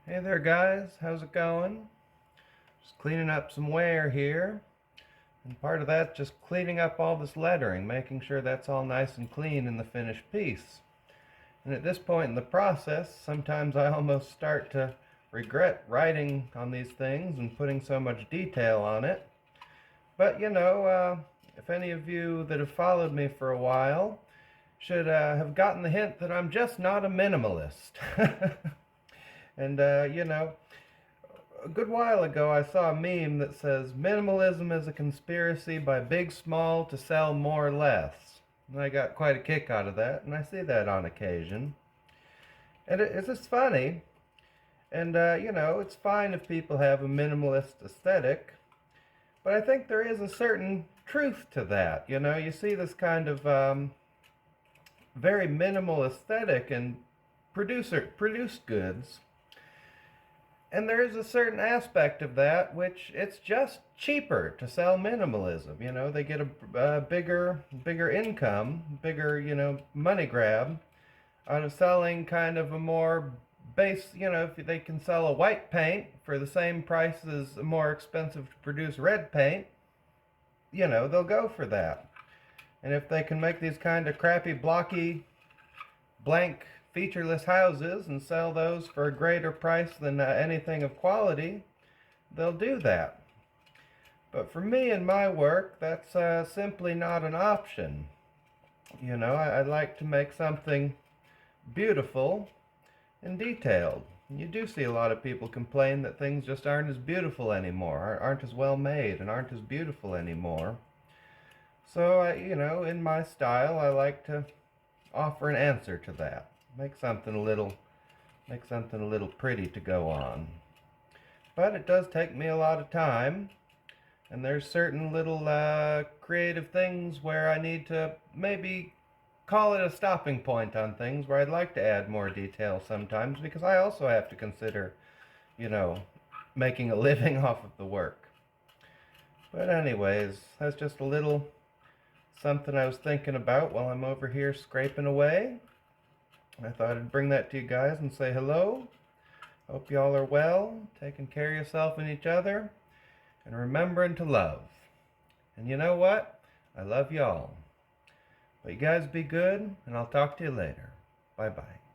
Hey there guys, how's it going? Just cleaning up some wear here. And part of that just cleaning up all this lettering, making sure that's all nice and clean in the finished piece. And at this point in the process, sometimes I almost start to regret writing on these things and putting so much detail on it. But if any of you that have followed me for a while should have gotten the hint that I'm just not a minimalist. And a good while ago I saw a meme that says minimalism is a conspiracy by big small to sell more less. And I got quite a kick out of that, and I see that on occasion. And it's just funny. And it's fine if people have a minimalist aesthetic, but I think there is a certain truth to that. You see this kind of very minimal aesthetic in produced goods. And there is a certain aspect of that which it's just cheaper to sell minimalism. They get a bigger income, bigger, money grab out of selling kind of a more base, if they can sell a white paint for the same price as a more expensive to produce red paint, they'll go for that. And if they can make these kind of crappy, blocky, blank featureless houses and sell those for a greater price than anything of quality, they'll do that. But for me and my work, that's simply not an option. I'd like to make something beautiful and detailed. You do see a lot of people complain that things just aren't as beautiful anymore, aren't as well made, and aren't as beautiful anymore. So, in my style, I like to offer an answer to that. Make something a little pretty to go on. But it does take me a lot of time, and there's certain little creative things where I need to maybe call it a stopping point on things where I'd like to add more detail sometimes, because I also have to consider, making a living off of the work. But anyways, that's just a little something I was thinking about while I'm over here scraping away. I thought I'd bring that to you guys and say hello. Hope y'all are well, taking care of yourself and each other, and remembering to love. And you know what? I love y'all. But you guys be good, and I'll talk to you later. Bye-bye.